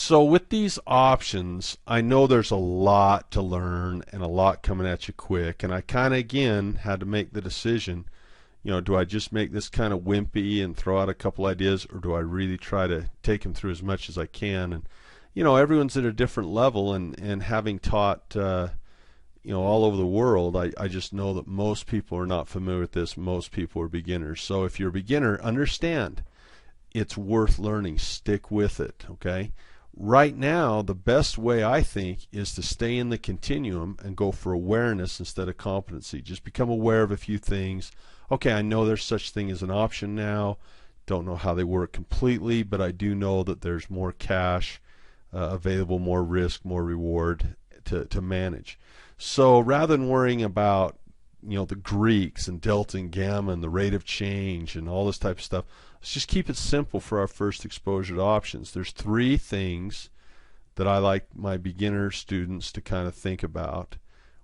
So with these options, I know there's a lot to learn and a lot coming at you quick, and I kind of again had to make the decision, do I just make this kind of wimpy and throw out a couple ideas, or do I really try to take them through as much as I can? And everyone's at a different level, and having taught all over the world, I just know that most people are not familiar with this. Most people are beginners. So if you're a beginner, understand it's worth learning. Stick with it, okay? Right now, the best way, I think, is to stay in the continuum and go for awareness instead of competency. Just become aware of a few things. Okay, I know there's such thing as an option now. Don't know how they work completely, but I do know that there's more cash available, more risk, more reward to manage. So rather than worrying about the Greeks and delta and gamma and the rate of change and all this type of stuff, let's just keep it simple for our first exposure to options. There's three things that I like my beginner students to kind of think about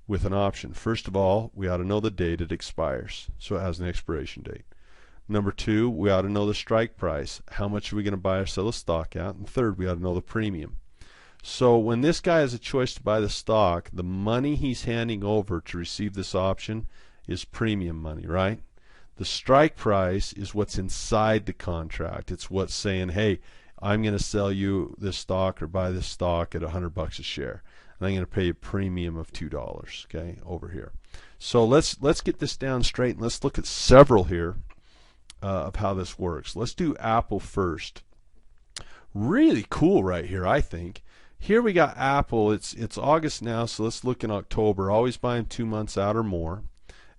with an option. First of all, we ought to know the date it expires, so it has an expiration date. Number two, we ought to know the strike price. How much are we going to buy or sell the stock at? And third, we ought to know the premium. So when this guy has a choice to buy the stock, the money he's handing over to receive this option is premium money, right? The strike price is what's inside the contract. It's what's saying, hey, I'm going to sell you this stock or buy this stock at $100 a share, and I'm going to pay a premium of $2, okay, over here. So let's get this down straight, and let's look at several here of how this works. Let's do Apple first. Really cool right here, I think. Here we got Apple. It's August now, so let's look in October. Always buy them 2 months out or more.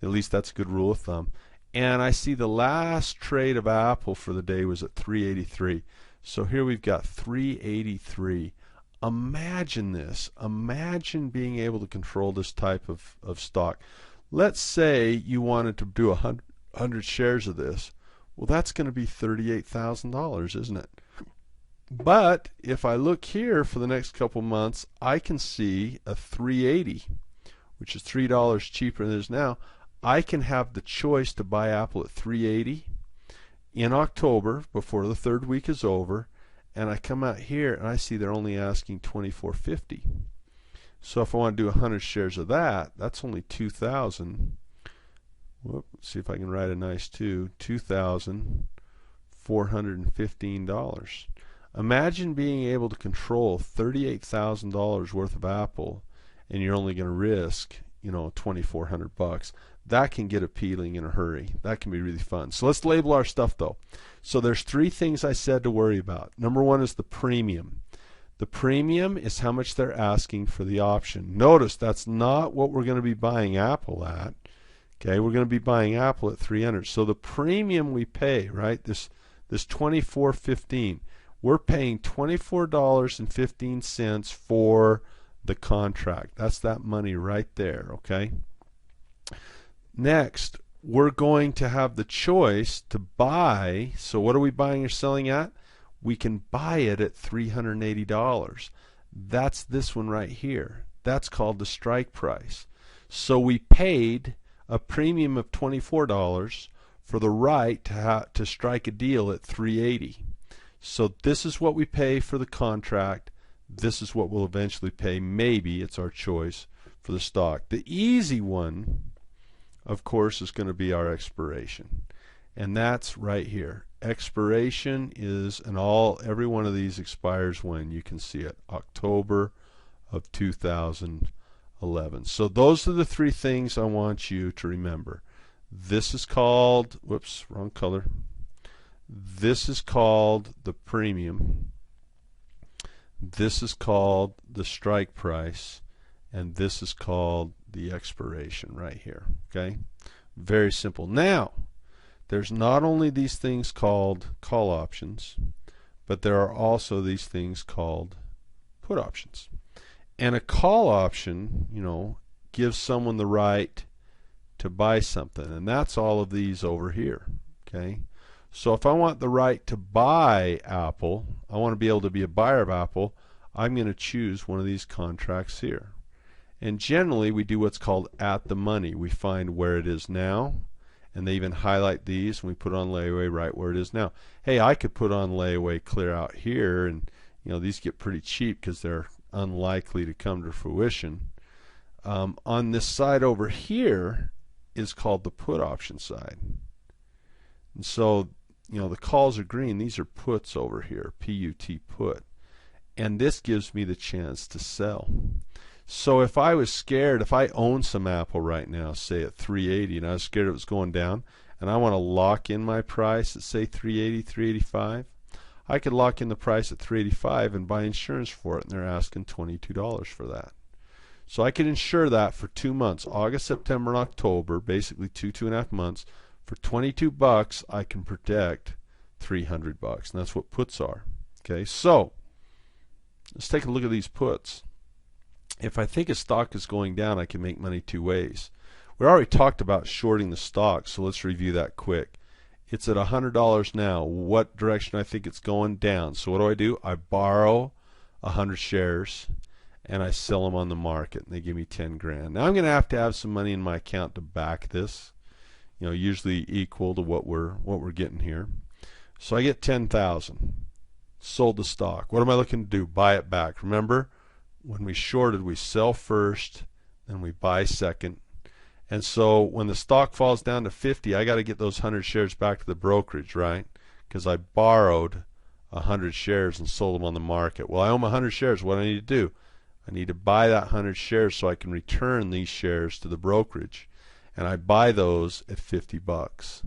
At least that's a good rule of thumb. And I see the last trade of Apple for the day was at 383. So here we've got 383. Imagine this. Imagine being able to control this type of stock. Let's say you wanted to do 100 shares of this. Well, that's going to be $38,000, isn't it? But if I look here for the next couple months, I can see a 380, which is $3 cheaper than it is now. I can have the choice to buy Apple at 380 in October before the third week is over, and I come out here and I see they're only asking $24.50. So if I want to do 100 shares of that, that's only 2,000. Let's see if I can write a nice $2,415. Imagine being able to control $38,000 worth of Apple, and you're only going to risk, $2,400. That can get appealing in a hurry. That can be really fun. So let's label our stuff though. So there's three things I said to worry about. Number one is the premium. The premium is how much they're asking for the option. Notice that's not what we're going to be buying Apple at. Okay, we're going to be buying Apple at 300. So the premium we pay, right? This $24.15. We're paying $24.15 for the contract. That's that money right there, okay? Next, we're going to have the choice to buy. So what are we buying or selling at? We can buy it at $380. That's this one right here. That's called the strike price. So we paid a premium of $24 for the right to strike a deal at $380. So this is what we pay for the contract. This is what we'll eventually pay. Maybe it's our choice for the stock. The easy one, of course, is going to be our expiration, and that's right here. Expiration is, and every one of these expires when you can see it, October of 2011. So those are the three things I want you to remember. This is called, whoops, wrong color. This is called the premium. This is called the strike price, and this is called the expiration right here. Okay, very simple. Now there's not only these things called call options, but there are also these things called put options. And a call option, gives someone the right to buy something, and that's all of these over here. Okay, so if I want the right to buy Apple, I want to be able to be a buyer of Apple, I'm going to choose one of these contracts here. And generally we do what's called at the money. We find where it is now, and they even highlight these, and we put on layaway right where it is now. Hey, I could put on layaway clear out here, and these get pretty cheap because they're unlikely to come to fruition. On this side over here is called the put option side. And so, the calls are green. These are puts over here, P-U-T, put. And this gives me the chance to sell. So if I was scared, if I own some Apple right now, say at 380, and I was scared it was going down, and I want to lock in my price at, say, 380, 385, I could lock in the price at 385 and buy insurance for it, and they're asking $22 for that. So I could insure that for 2 months, August, September, and October, basically 2.5 months. For $22, I can protect $300, and that's what puts are. Okay, so let's take a look at these puts. If I think a stock is going down, I can make money two ways. We already talked about shorting the stock, so let's review that quick. It's at $100 now. What direction I think it's going? Down. So what do? I borrow 100 shares and I sell them on the market, and they give me 10 grand. Now I'm going to have some money in my account to back this, usually equal to what we're getting here. So I get 10,000. Sold the stock. What am I looking to do? Buy it back. Remember, when we shorted, we sell first, then we buy second. And so when the stock falls down to 50, I got to get those 100 shares back to the brokerage, right? Because I borrowed 100 shares and sold them on the market. Well, I own 100 shares. What do I need to do? I need to buy that 100 shares so I can return these shares to the brokerage. And I buy those at $50.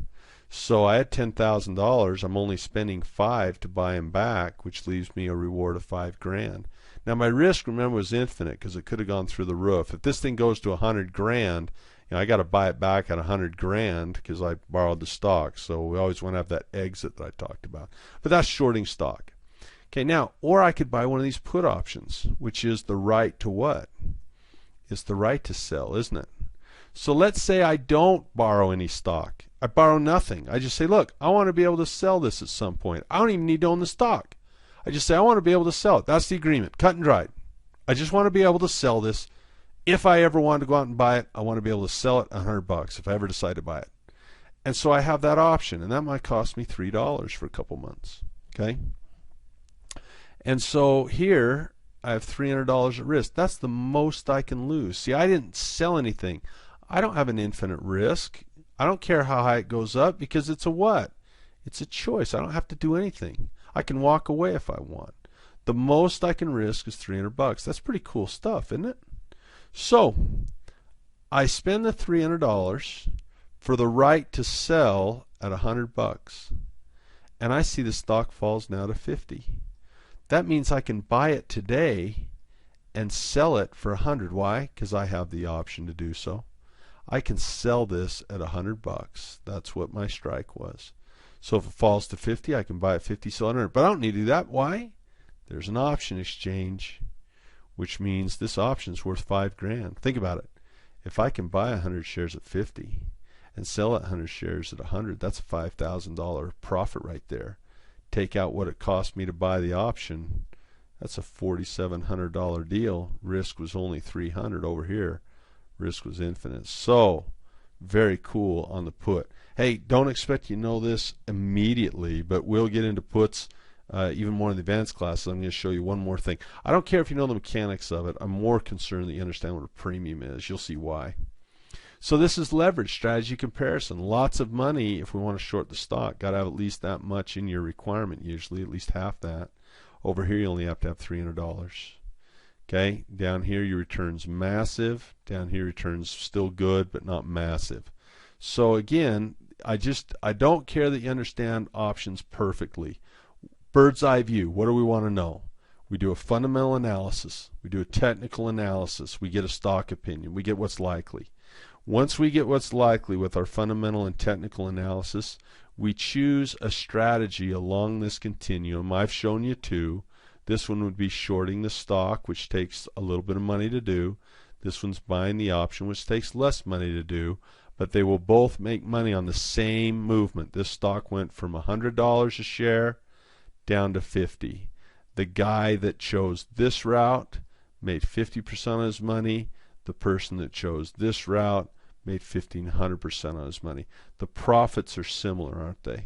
So I had $10,000. I'm only spending $5 to buy them back, which leaves me a reward of $5 grand. Now my risk, remember, was infinite because it could have gone through the roof. If this thing goes to 100 grand, I got to buy it back at 100 grand because I borrowed the stock. So we always want to have that exit that I talked about. But that's shorting stock. Okay, now, or I could buy one of these put options, which is the right to what? It's the right to sell, isn't it? So let's say I don't borrow any stock. I borrow nothing. I just say, look, I want to be able to sell this at some point. I don't even need to own the stock. I just say, I want to be able to sell it. That's the agreement, cut and dried. I just want to be able to sell this. If I ever wanted to go out and buy it, I want to be able to sell it $100 if I ever decide to buy it. And so I have that option, and that might cost me $3 for a couple months. Okay? And so here I have $300 at risk. That's the most I can lose. See, I didn't sell anything. I don't have an infinite risk. I don't care how high it goes up because it's a what? It's a choice. I don't have to do anything. I can walk away if I want. The most I can risk is $300. That's pretty cool stuff, isn't it? So I spend the $300 for the right to sell at $100, and I see the stock falls now to 50. That means I can buy it today and sell it for 100. Why? Because I have the option to do so. I can sell this at $100. That's what my strike was. So if it falls to 50, I can buy it 50, sell it 100. But I don't need to do that. Why? There's an option exchange, which means this option is worth $5 grand. Think about it. If I can buy 100 shares at 50 and sell 100 shares at 100, that's a $5,000 profit right there. Take out what it cost me to buy the option. That's a $4,700 deal. Risk was only $300 over here. Risk was infinite. So very cool on the put. Hey, don't expect you know this immediately, but we'll get into puts even more in the advanced classes. I'm going to show you one more thing. I don't care if you know the mechanics of it. I'm more concerned that you understand what a premium is. You'll see why. So this is leverage strategy comparison. Lots of money if we want to short the stock. Got to have at least that much in your requirement, usually at least half that. Over here you only have to have $300. Okay, down here your return's massive. Down here returns still good but not massive. So again, I don't care that you understand options perfectly. Bird's eye view. What do we want to know? We do a fundamental analysis. We do a technical analysis. We get a stock opinion. We get what's likely. Once we get what's likely with our fundamental and technical analysis, we choose a strategy along this continuum. I've shown you two. This one would be shorting the stock, which takes a little bit of money to do. This one's buying the option, which takes less money to do. But they will both make money on the same movement. This stock went from $100 a share down to 50. The guy that chose this route made 50% of his money. The person that chose this route made 1,500% on his money. The profits are similar, aren't they?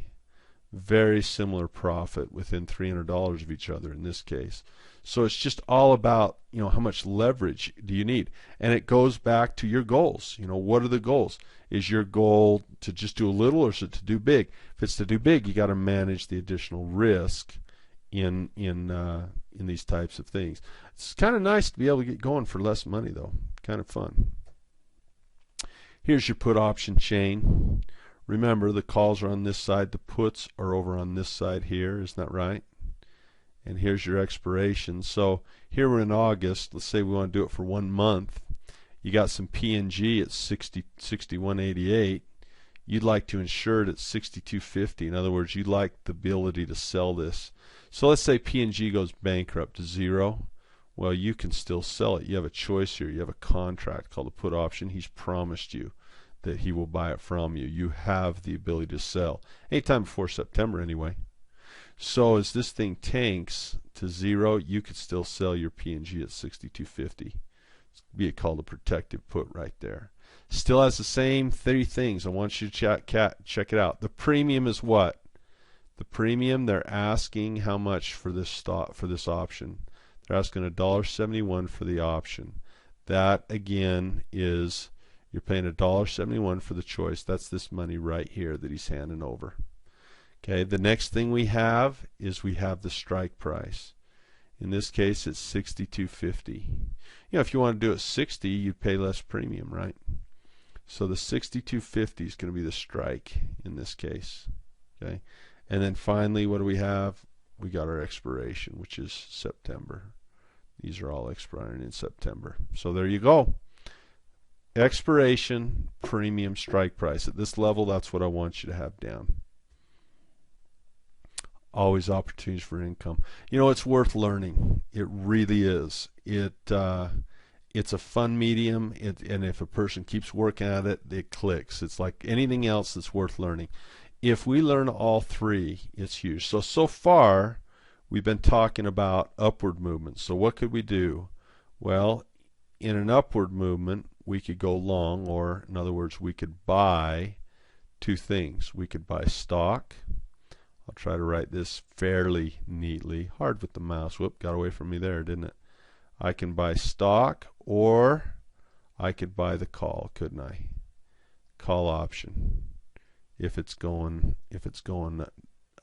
Very similar profit within $300 of each other in this case. So it's just all about, how much leverage do you need? And it goes back to your goals. What are the goals? Is your goal to just do a little, or is it to do big? If it's to do big, you got to manage the additional risk in these types of things. It's kind of nice to be able to get going for less money, though. Kind of fun. Here's your put option chain. Remember, the calls are on this side, the puts are over on this side here, isn't that right? And here's your expiration. So here we're in August. Let's say we want to do it for 1 month. You got some P&G at 61.88. You'd like to insure it at 62.50. In other words, you'd like the ability to sell this. So let's say P&G goes bankrupt to zero. Well, you can still sell it. You have a choice here. You have a contract called a put option. He's promised you that he will buy it from you. You have the ability to sell anytime before September anyway. So as this thing tanks to zero, you could still sell your P&G at 62.50. It's be called a protective put right there. Still has the same 3 things. I want you to check it out. The premium is what? The premium, they're asking how much for this option. They're asking $1.71 for the option. That again is, you're paying $1.71 for the choice. That's this money right here that he's handing over. Okay, the next thing we have is we have the strike price. In this case, it's 62.50. If you want to do it 60, you'd pay less premium, right? So the 62.50 is going to be the strike in this case. Okay, and then finally, what do we have? We got our expiration, which is September. These are all expiring in September. So there you go. Expiration, premium, strike price. At this level, that's what I want you to have down. Always opportunities for income. It's worth learning. It really is. It's a fun medium, and if a person keeps working at it, it clicks. It's like anything else that's worth learning. If we learn all 3, it's huge. So far, we've been talking about upward movements. So what could we do? Well, in an upward movement, we could go long, or in other words, we could buy 2 things. We could buy stock. I'll try to write this fairly neatly. Hard with the mouse. Whoop, got away from me there, didn't it? I can buy stock, or I could buy the call, couldn't I? Call option. If it's going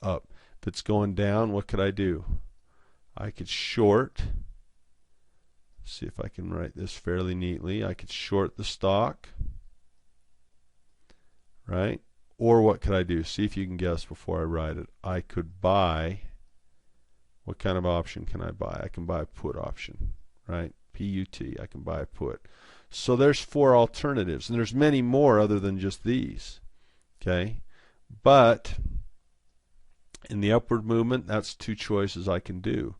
up. If it's going down, what could I do? I could short. See if I can write this fairly neatly. I could short the stock, right? Or what could I do? See if you can guess before I write it. I could buy. What kind of option can I buy? I can buy a put option, right? P-U-T. I can buy a put. So there's 4 alternatives, and there's many more other than just these. Okay, but in the upward movement, that's 2 choices I can do.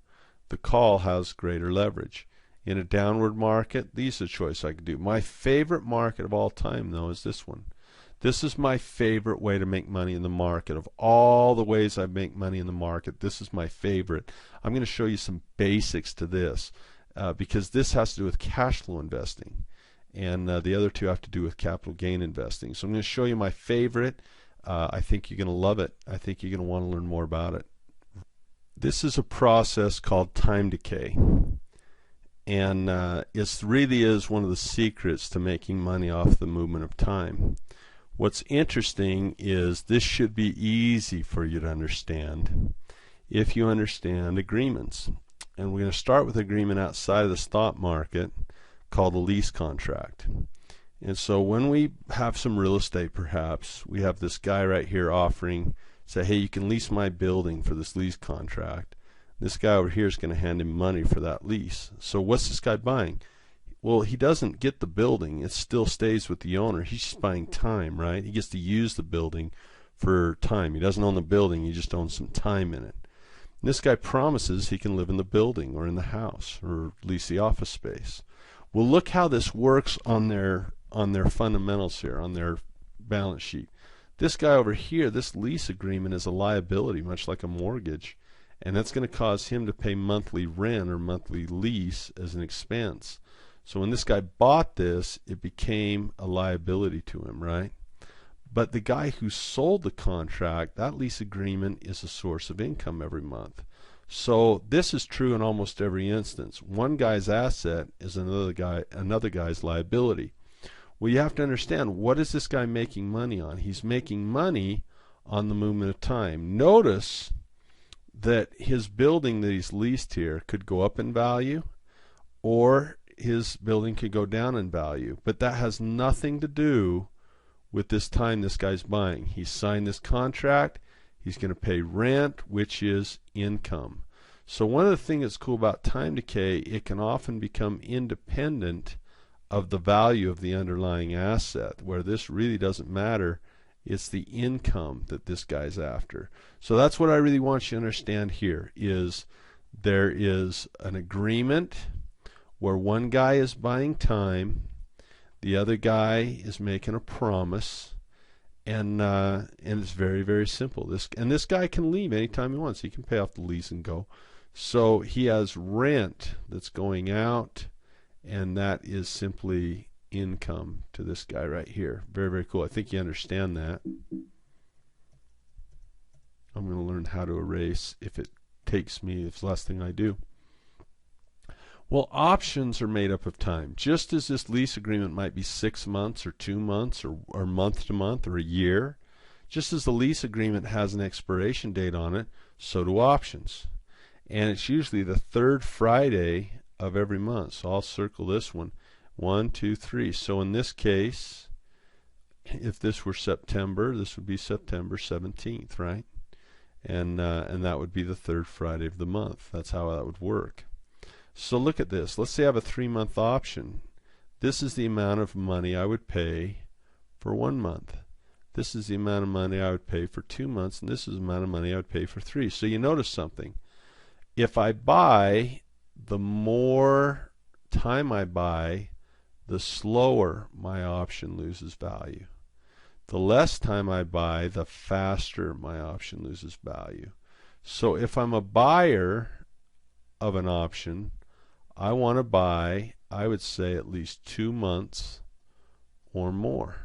The call has greater leverage. In a downward market, these are choices I can do. My favorite market of all time, though, is this one. This is my favorite way to make money in the market. Of all the ways I make money in the market, this is my favorite. I'm going to show you some basics to this because this has to do with cash flow investing, and the other 2 have to do with capital gain investing. So I'm going to show you my favorite. I think you're going to love it. I think you're going to want to learn more about it. This is a process called time decay, and it really is one of the secrets to making money off the movement of time. What's interesting is this should be easy for you to understand if you understand agreements. And we're going to start with an agreement outside of the stock market called a lease contract. And so when we have some real estate, perhaps, we have this guy right here offering, say, hey, you can lease my building for this lease contract. This guy over here is going to hand him money for that lease. So what's this guy buying? Well, he doesn't get the building. It still stays with the owner. He's just buying time, right? He gets to use the building for time. He doesn't own the building. He just owns some time in it. And this guy promises he can live in the building or in the house or lease the office space. Well, look how this works on their fundamentals here, on their balance sheet. This guy over here, this lease agreement is a liability, much like a mortgage, and that's going to cause him to pay monthly rent or monthly lease as an expense. So when this guy bought this, it became a liability to him, right? But the guy who sold the contract, that lease agreement is a source of income every month. So this is true in almost every instance. One guy's asset is another guy's liability. Well, you have to understand, what is this guy making money on? He's making money on the movement of time. Notice that his building that he's leased here could go up in value, or his building could go down in value. But that has nothing to do with this time this guy's buying. He signed this contract. He's going to pay rent, which is income. So one of the things that's cool about time decay, it can often become independent of the value of the underlying asset, where this really doesn't matter. It's the income that this guy's after. So that's what I really want you to understand here, is there is an agreement where one guy is buying time, the other guy is making a promise, and it's very, very simple. This guy can leave anytime he wants. He can pay off the lease and go. So he has rent that's going out, and that is simply income to this guy right here. Very, very cool. I think you understand that. I'm going to learn how to erase if it takes me, if it's the last thing I do. Well, options are made up of time. Just as this lease agreement might be 6 months or 2 months or month to month or a year, just as the lease agreement has an expiration date on it, so do options. And it's usually the third Friday of every month. So I'll circle this one. 1, 2, 3. So in this case, if this were September, this would be September 17th, right? And that would be the third Friday of the month. That's how that would work. So look at this. Let's say I have a 3-month option. This is the amount of money I would pay for 1 month. This is the amount of money I would pay for 2 months, and this is the amount of money I would pay for 3. So you notice something. If I buy, the more time I buy, the slower my option loses value. The less time I buy, the faster my option loses value. So if I'm a buyer of an option, I want to buy, I would say, at least 2 months or more.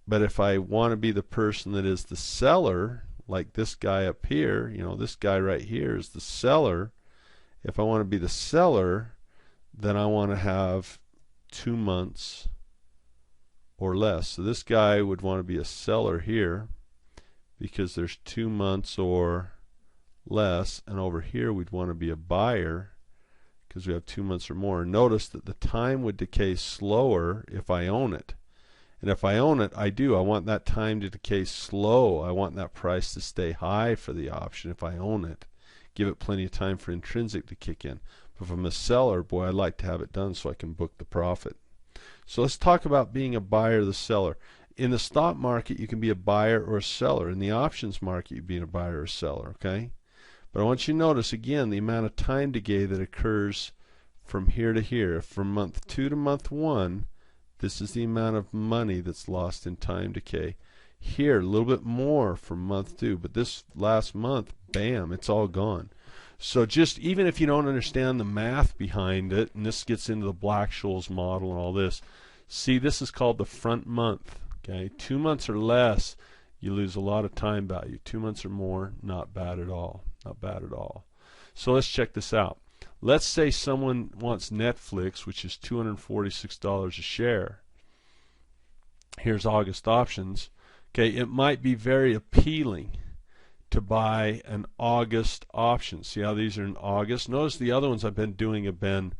But if I want to be the person that is the seller, like this guy up here, this guy right here is the seller. If I want to be the seller, then I want to have 2 months or less. So this guy would want to be a seller here because there's 2 months or less, and over here we'd want to be a buyer because we have 2 months or more. Notice that the time would decay slower if I own it. And if I own it, I want that time to decay slow. I want that price to stay high for the option if I own it. Give it plenty of time for intrinsic to kick in. But if I'm a seller, boy, I'd like to have it done so I can book the profit. So let's talk about being a buyer or the seller. In the stock market, you can be a buyer or a seller. In the options market, you can be a buyer or a seller, okay? But I want you to notice, again, the amount of time decay that occurs from here to here. From month 2 to month 1, this is the amount of money that's lost in time decay. Here, a little bit more from month 2, but this last month, bam, it's all gone. So just even if you don't understand the math behind it, and this gets into the Black-Scholes model and all this, see, this is called the front month. Okay, 2 months or less, you lose a lot of time value. 2 months or more, not bad at all. Not bad at all. So let's check this out. Let's say someone wants Netflix, which is $246 a share. Here's August options. Okay, it might be very appealing to buy an August option. See how these are in August? Notice the other ones I've been doing have been,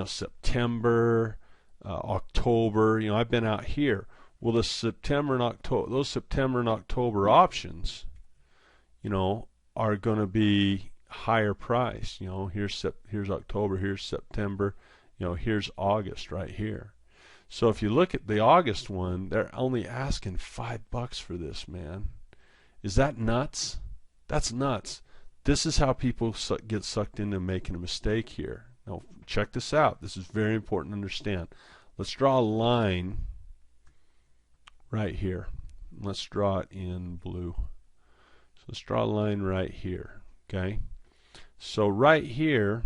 September, October. I've been out here. Well, the September and October, those September and October options, are going to be higher price. Here's October, here's September, here's August right here. So if you look at the August one, they're only asking $5 for this, man. Is that nuts? That's nuts. This is how people get sucked into making a mistake here. Now, check this out. This is very important to understand. Let's draw a line right here. Let's draw it in blue. So let's draw a line right here. Okay? So right here,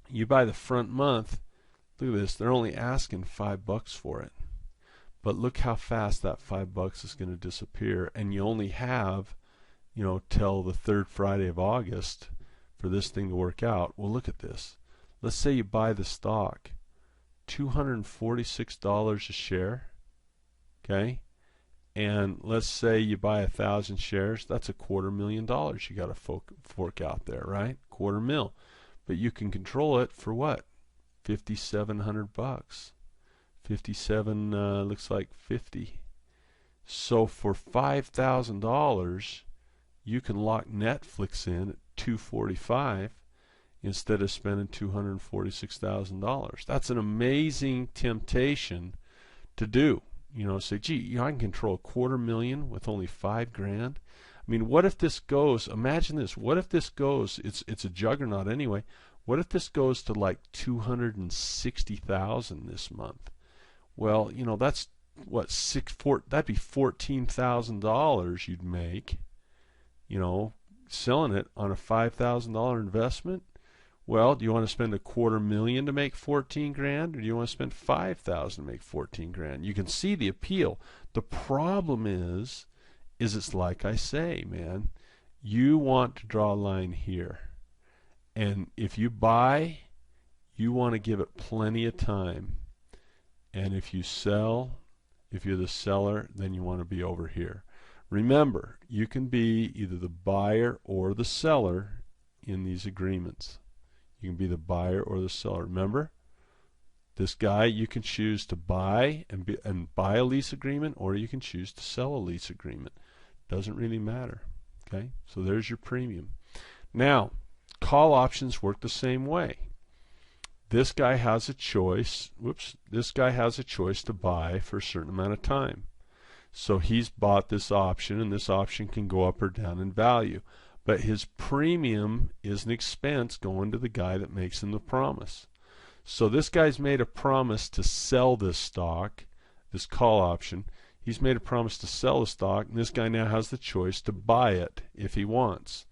you buy the front month. Look at this. They're only asking $5 for it. but look how fast that $5 is going to disappear, and you only have, you know, till the third Friday of August for this thing to work out. Well, look at this. Let's say you buy the stock, $246 a share, okay? And let's say you buy 1,000 shares. That's $250,000 you got to fork out there, right? $250,000. But you can control it for what? $5,700. 57 looks like 50. So for $5,000, you can lock Netflix in at $245 instead of spending $246,000. That's an amazing temptation to do. You know, say, gee, you know, I can control $250,000 with only $5,000. I mean, what if this goes? Imagine this. What if this goes? It's a juggernaut anyway. What if this goes to like $260,000 this month? Well, you know, that's what that'd be $14,000 you'd make. You know, selling it on a $5,000 investment. Well, do you want to spend $250,000 to make $14,000, or do you want to spend $5,000 to make $14,000? You can see the appeal. The problem is it's like I say, man, you want to draw a line here, and if you buy, you want to give it plenty of time, and if you sell, if you're the seller, then you want to be over here. Remember, you can be either the buyer or the seller in these agreements. You can be the buyer or the seller. Remember, this guy, you can choose to buy and buy a lease agreement, or you can choose to sell a lease agreement. Doesn't really matter. Okay, so there's your premium. Now, call options work the same way. This guy has a choice. This guy has a choice to buy for a certain amount of time. So he's bought this option, and this option can go up or down in value. But his premium is an expense going to the guy that makes him the promise. So this guy's made a promise to sell this stock, this call option. He's made a promise to sell the stock, and this guy now has the choice to buy it if he wants.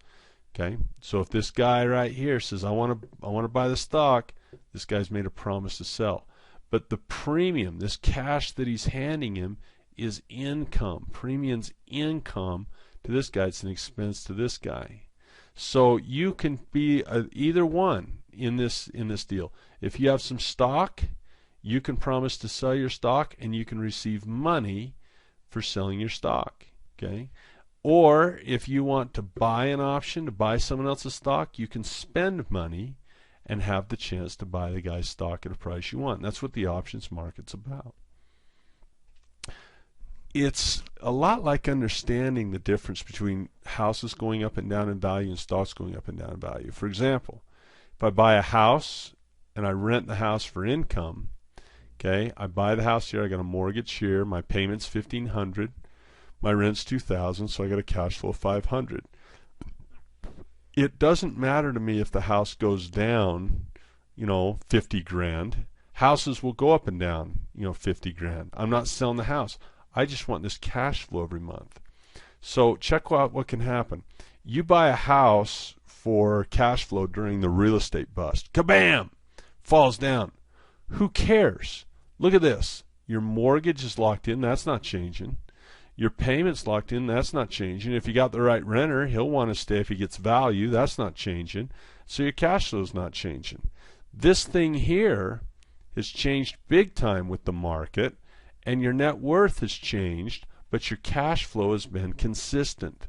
Okay, so if this guy right here says, I want to buy the stock, this guy's made a promise to sell. But the premium, this cash that he's handing him, is income. Premium's income to this guy. It's an expense to this guy. So you can be either one in this deal. If you have some stock, you can promise to sell your stock, and you can receive money for selling your stock. Okay. Or if you want to buy an option, to buy someone else's stock, you can spend money and have the chance to buy the guy's stock at a price you want. And that's what the options market's about. It's a lot like understanding the difference between houses going up and down in value and stocks going up and down in value. For example, if I buy a house and I rent the house for income, okay, I buy the house here, I got a mortgage here, my payment's $1,500, my rent's $2,000, so I got a cash flow of $500. It doesn't matter to me if the house goes down, you know, 50 grand. Houses will go up and down, you know, 50 grand. I'm not selling the house. I just want this cash flow every month. So check out what can happen. You buy a house for cash flow during the real estate bust. Kabam! Falls down. Who cares? Look at this. Your mortgage is locked in. That's not changing. Your payment's locked in. That's not changing. If you got the right renter, he'll want to stay if he gets value. That's not changing. So your cash flow is not changing. This thing here has changed big time with the market, and your net worth has changed, but your cash flow has been consistent.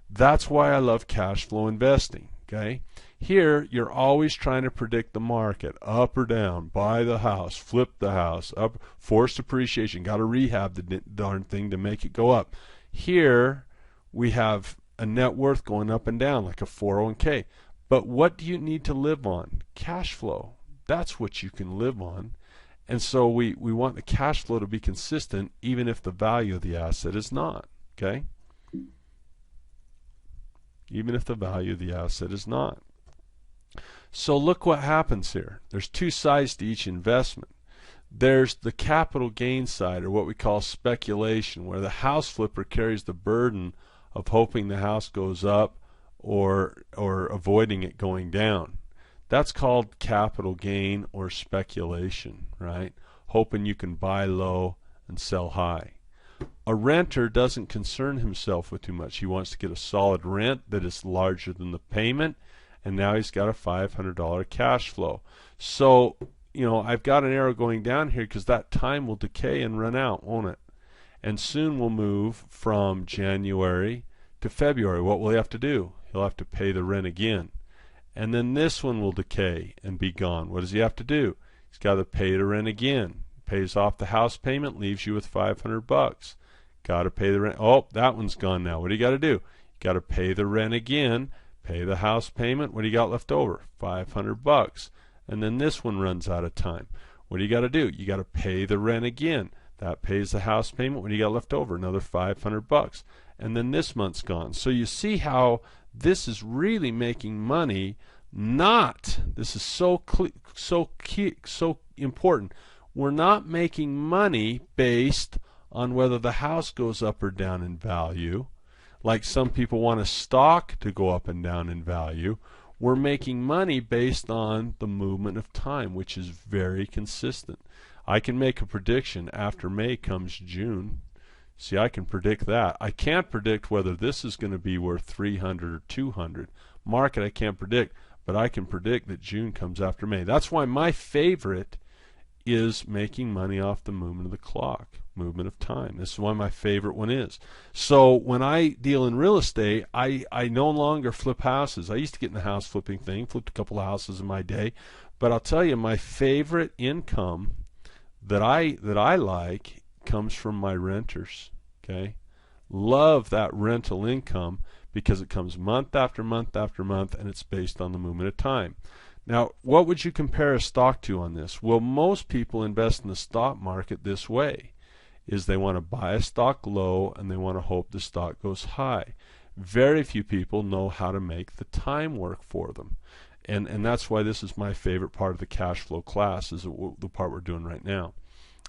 That's why I love cash flow investing. Okay, here you're always trying to predict the market, up or down, buy the house, flip the house, up, forced appreciation, got to rehab the darn thing to make it go up. Here we have a net worth going up and down like a 401k. But what do you need to live on? Cash flow. That's what you can live on. And so we want the cash flow to be consistent even if the value of the asset is not. Okay? Even if the value of the asset is not. So look what happens here. There's two sides to each investment. There's the capital gain side, or what we call speculation, where the house flipper carries the burden of hoping the house goes up or avoiding it going down. That's called capital gain or speculation, right? Hoping you can buy low and sell high. A renter doesn't concern himself with too much. He wants to get a solid rent that is larger than the payment, and now he's got a $500 cash flow. So, I've got an arrow going down here because that time will decay and run out, won't it? And soon we'll move from January to February. What will he have to do? He'll have to pay the rent again. And then this one will decay and be gone. What does he have to do? He's got to pay the rent again. Pays off the house payment, leaves you with $500. Got to pay the rent. Oh, that one's gone now. What do you got to do? You got to pay the rent again, pay the house payment. What do you got left over? $500. And then this one runs out of time. What do you got to do? You got to pay the rent again. That pays the house payment. What do you got left over? Another $500. And then this month's gone. So you see how this is really making money. This is so important. We're not making money based on whether the house goes up or down in value, like some people want a stock to go up and down in value. We're making money based on the movement of time, which is very consistent. I can make a prediction after May comes June. See, I can predict that. I can't predict whether this is going to be worth 300 or 200. Market I can't predict, but I can predict that June comes after May. That's why my favorite is making money off the movement of the clock, movement of time. This is why my favorite one is. So when I deal in real estate, I no longer flip houses. I used to get in the house flipping thing, flipped a couple of houses in my day, but I'll tell you, my favorite income that I like comes from my renters. Okay, love that rental income because it comes month after month after month, and it's based on the movement of time. Now, what would you compare a stock to on this? Well, most people invest in the stock market this way, is they want to buy a stock low and they want to hope the stock goes high. Very few people know how to make the time work for them. And that's why this is my favorite part of the cash flow class, is the part we're doing right now.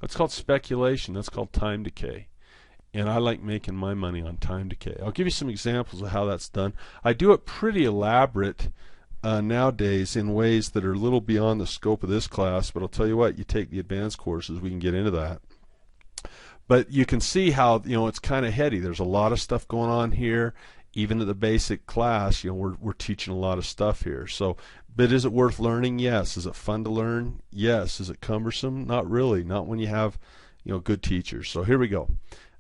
That's called speculation. That's called time decay. And I like making my money on time decay. I'll give you some examples of how that's done. I do it pretty elaborate nowadays in ways that are a little beyond the scope of this class, but I'll tell you what, you take the advanced courses, we can get into that. But you can see how it's kind of heady. There's a lot of stuff going on here. Even at the basic class, we're teaching a lot of stuff here. So, but is it worth learning? Yes. Is it fun to learn? Yes. Is it cumbersome? Not really. Not when you have good teachers. So here we go.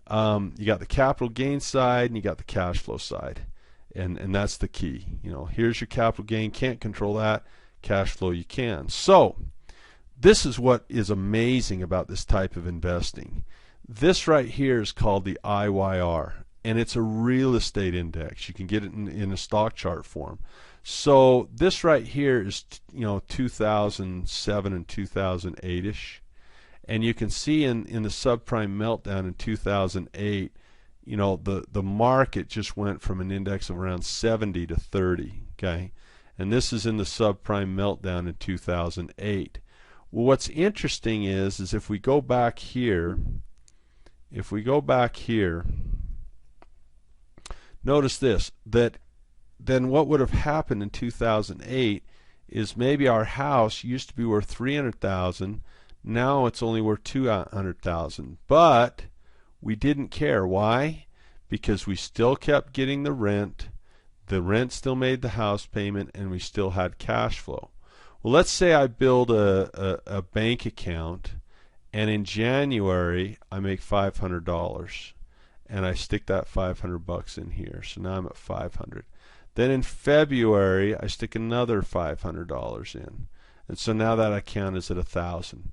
You got the capital gain side and you got the cash flow side. And that's the key. Here's your capital gain, can't control that. Cash flow you can. So this is what is amazing about this type of investing. This right here is called the IYR, and it's a real estate index. You can get it in a stock chart form. So this right here is 2007 and 2008ish, and you can see in the subprime meltdown in 2008, the market just went from an index of around 70 to 30. Okay, and this is in the subprime meltdown in 2008. Well, what's interesting is if we go back here. Notice this, that then what would have happened in 2008 is maybe our house used to be worth $300,000, now it's only worth $200,000, but we didn't care. Why? Because we still kept getting the rent still made the house payment, and we still had cash flow. Well, let's say I build a bank account, and in January I make $500, and I stick that $500 in here. So now I'm at $500. Then in February I stick another $500 in, and so now that account is at $1,000.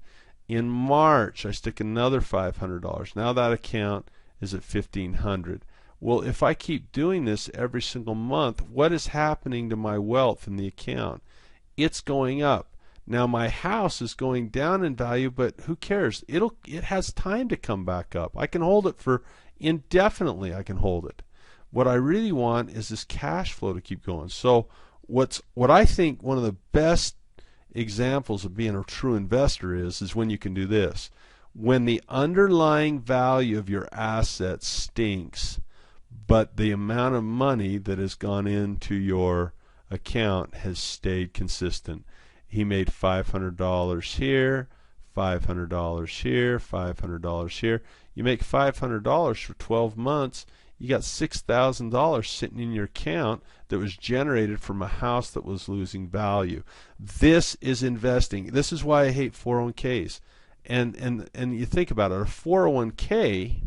In March I stick another $500. Now that account is at $1,500. Well, if I keep doing this every single month, what is happening to my wealth in the account? It's going up. Now my house is going down in value, but who cares? It has time to come back up. I can hold it for indefinitely. I can hold it. What I really want is this cash flow to keep going. So what I think one of the best examples of being a true investor is when you can do this. When the underlying value of your assets stinks, but the amount of money that has gone into your account has stayed consistent. He made $500 here, $500 here, $500 here. You make $500 for 12 months. You got $6,000 sitting in your account that was generated from a house that was losing value. This is investing. This is why I hate 401ks. And you think about it, a 401k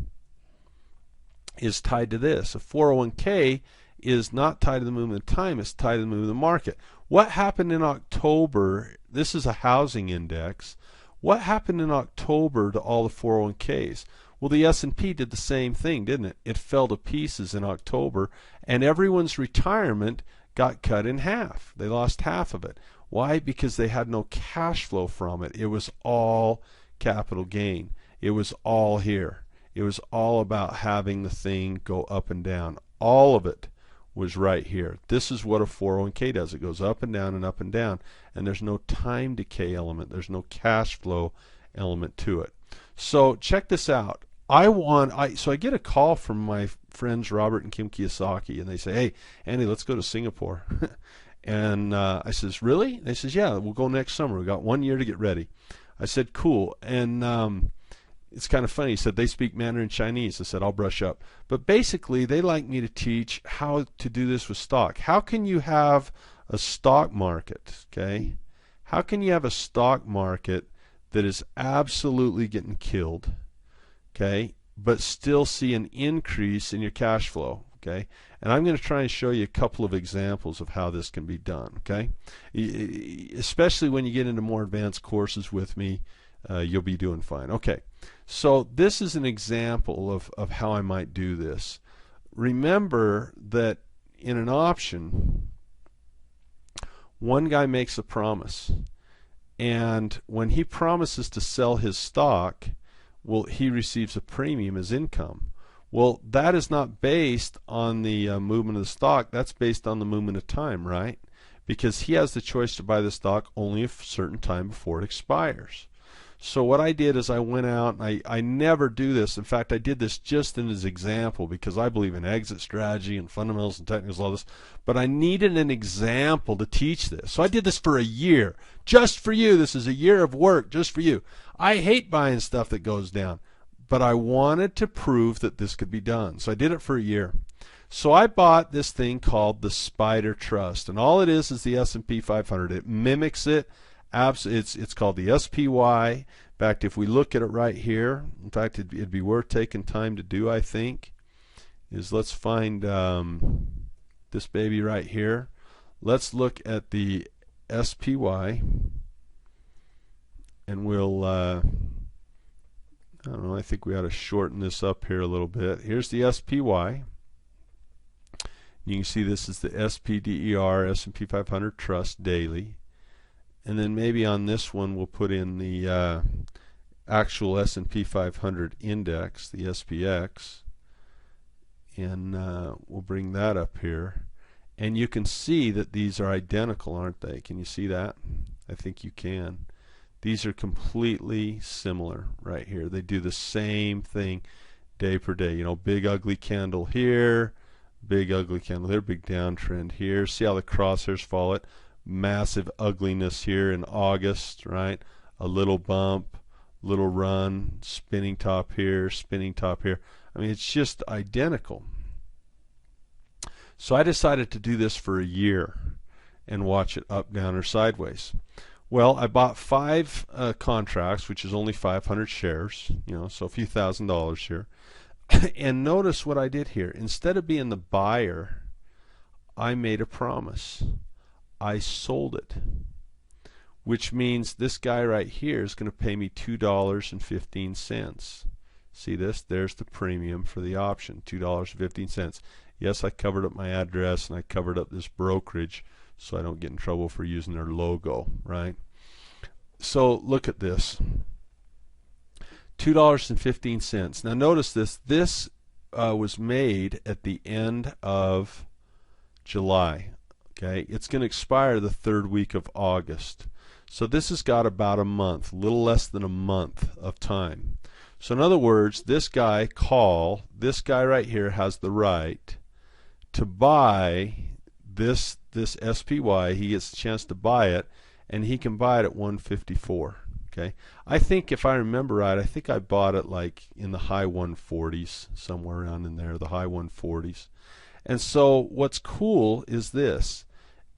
is tied to this. A 401k is not tied to the movement of time, it's tied to the movement of the market. What happened in October? This is a housing index. What happened in October to all the 401ks? Well, the S&P did the same thing, didn't it? It fell to pieces in October, and everyone's retirement got cut in half. They lost half of it. Why? Because they had no cash flow from it. It was all capital gain. It was all here. It was all about having the thing go up and down. All of it was right here. This is what a 401k does. It goes up and down and up and down, and there's no time decay element. There's no cash flow element to it. So check this out. So I get a call from my friends Robert and Kim Kiyosaki, and they say, "Hey, Andy, let's go to Singapore." And I says, "Really?" They says, "Yeah, we'll go next summer. We got 1 year to get ready." I said, "Cool." And it's kind of funny. He said they speak Mandarin Chinese. I said, "I'll brush up." But basically, they like me to teach how to do this with stock. How can you have a stock market? Okay, how can you have a stock market that is absolutely getting killed? Okay, but still see an increase in your cash flow. Okay, and I'm going to try and show you a couple of examples of how this can be done. Okay, especially when you get into more advanced courses with me, you'll be doing fine. Okay, so this is an example of how I might do this. Remember that in an option, one guy makes a promise, and when he promises to sell his stock, well, he receives a premium as income. Well, that is not based on the movement of the stock. That's based on the movement of time, right? Because he has the choice to buy the stock only a certain time before it expires. So what I did is I went out, and I never do this. In fact, I did this just in as example because I believe in exit strategy and fundamentals and technicals, all this. But I needed an example to teach this. So I did this for a year, just for you. This is a year of work just for you. I hate buying stuff that goes down, but I wanted to prove that this could be done. So I did it for a year. So I bought this thing called the Spider Trust, and all it is the S&P 500. It mimics it. It's called the SPY. In fact, if we look at it right here, in fact, it'd be worth taking time to do, I think, is let's find this baby right here. Let's look at the SPY, and we'll, I don't know, I think we ought to shorten this up here a little bit. Here's the SPY. You can see this is the SPDER, S&P 500 Trust Daily. And then maybe on this one we'll put in the actual S&P 500 index, the SPX, and we'll bring that up here. And you can see that these are identical, aren't they? Can you see that? I think you can. These are completely similar right here. They do the same thing day per day. You know, big ugly candle here, big ugly candle here, big downtrend here. See how the crosshairs follow it? Massive ugliness here in August, right? A little bump, little run, spinning top here, spinning top here. I mean, it's just identical. So I decided to do this for a year and watch it up, down, or sideways. Well, I bought 5 contracts, which is only 500 shares, you know, so a few $1,000s here. And notice what I did here. Instead of being the buyer, I made a promise. I sold it, which means this guy right here is going to pay me $2.15. See this? There's the premium for the option, $2.15. Yes, I covered up my address and I covered up this brokerage so I don't get in trouble for using their logo, right? So look at this, $2.15. Now notice this. This was made at the end of July. Okay, it's going to expire the 3rd week of August. So this has got about a month, a little less than a month of time. So in other words, this guy right here has the right to buy this SPY. He gets a chance to buy it, and he can buy it at 154. Okay, I think if I remember right, I think I bought it like in the high 140s, somewhere around in there, the high 140s. And so what's cool is this: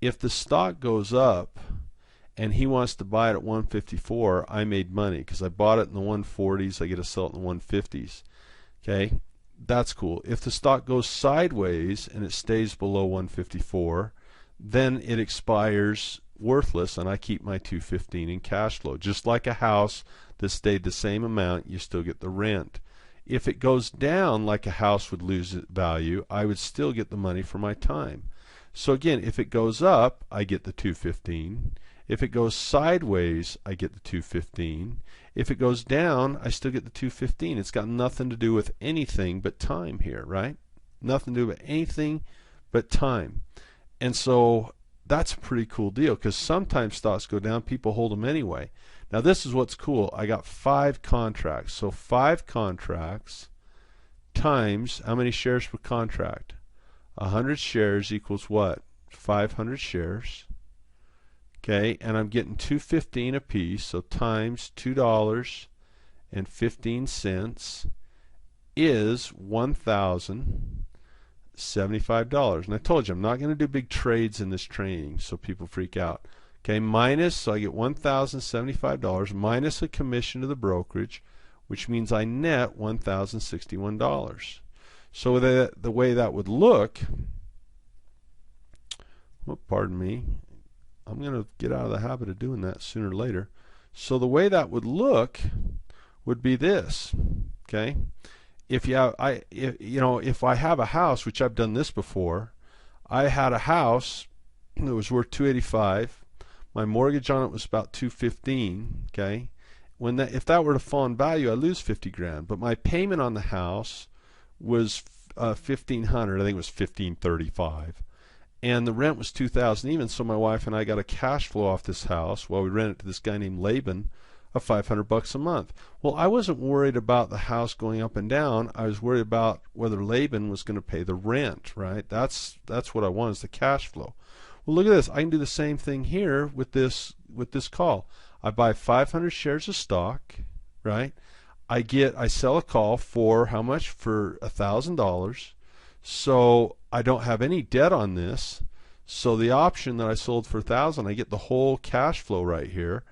if the stock goes up and he wants to buy it at 154, I made money because I bought it in the 140s. I get to sell it in the 150s. Okay, that's cool. If the stock goes sideways and it stays below 154, then it expires worthless, and I keep my 215 in cash flow. Just like a house that stayed the same amount, you still get the rent. If it goes down like a house would lose its value, I would still get the money for my time. So again, if it goes up, I get the 215. If it goes sideways, I get the 215. If it goes down, I still get the 215. It's got nothing to do with anything but time here, right? Nothing to do with anything but time. And so that's a pretty cool deal, because sometimes stocks go down, people hold them anyway. Now this is what's cool. I got 5 contracts. So 5 contracts times how many shares per contract? 100 shares equals what? 500 shares. Okay, and I'm getting $2.15 a piece, so times $2.15 is $1,075. And I told you I'm not going to do big trades in this training, so people freak out. Okay, minus, so I get $1,075 minus a commission to the brokerage, which means I net $1,061. So the way that would look, well, pardon me, I'm going to get out of the habit of doing that sooner or later. So the way that would look would be this. Okay, if I have a house, which I've done this before, I had a house that was worth $285. My mortgage on it was about $215. Okay, if that were to fall in value, I lose 50 grand. But my payment on the house was $1,500. I think it was $1,535. And the rent was $2,000 even, so my wife and I got a cash flow off this house while we rented it to this guy named Laban of $500 a month. Well, I wasn't worried about the house going up and down. I was worried about whether Laban was going to pay the rent, right? That's what I want, is the cash flow. Well, look at this. I can do the same thing here with this call. I buy 500 shares of stock, right? I sell a call for how much? For $1,000. So I don't have any debt on this. So the option that I sold for $1,000, I get the whole cash flow right here.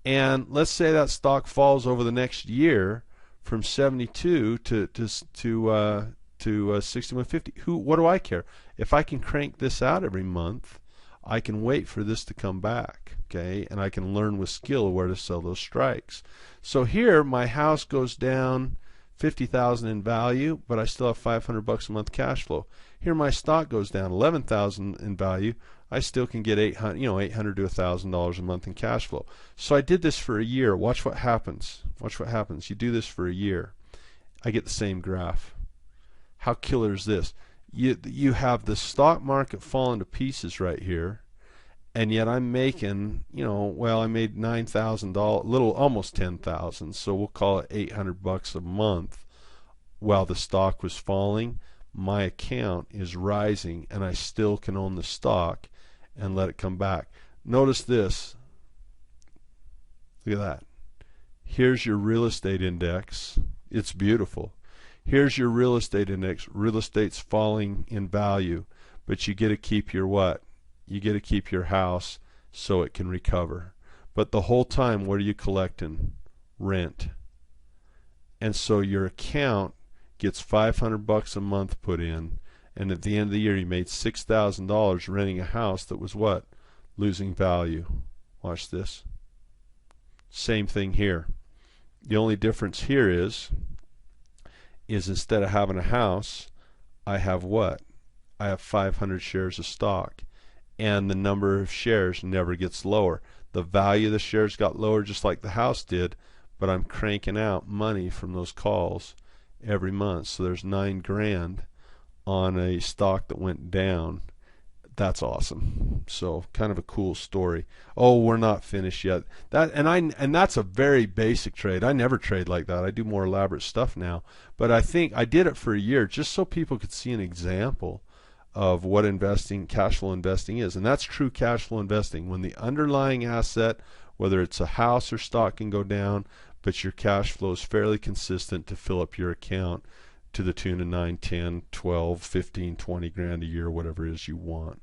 And let's say that stock falls over the next year from 72 to 6150. What do I care? If I can crank this out every month, I can wait for this to come back, okay? And I can learn with skill where to sell those strikes. So here my house goes down $50,000 in value, but I still have $500 a month cash flow. Here my stock goes down $11,000 in value. I still can get $800 to $1,000 a month in cash flow. So I did this for a year. Watch what happens. Watch what happens. You do this for a year. I get the same graph. How killer is this? You have the stock market falling to pieces right here, and yet I'm making, I made $9,000, almost $10,000, so we'll call it $800 a month. While the stock was falling, my account is rising, and I still can own the stock and let it come back. Notice this. Look at that. Here's your real estate index. It's beautiful. Here's your real estate index. Real estate's falling in value, but you get to keep your what? You get to keep your house so it can recover. But the whole time, what are you collecting? Rent. And so your account gets $500 a month put in, and at the end of the year you made $6,000 renting a house that was what? Losing value. Watch this. Same thing here. The only difference here is instead of having a house, I have what? I have 500 shares of stock, and the number of shares never gets lower. The value of the shares got lower just like the house did, but I'm cranking out money from those calls every month. So there's $9 grand on a stock that went down. That's awesome. So kind of a cool story. Oh, we're not finished yet. And that's a very basic trade. I never trade like that. I do more elaborate stuff now. But I think I did it for a year just so people could see an example of what cash flow investing is. And that's true cash flow investing. When the underlying asset, whether it's a house or stock can go down, but your cash flow is fairly consistent to fill up your account to the tune of 9, 10, 12, 15, 20 grand a year, whatever it is you want.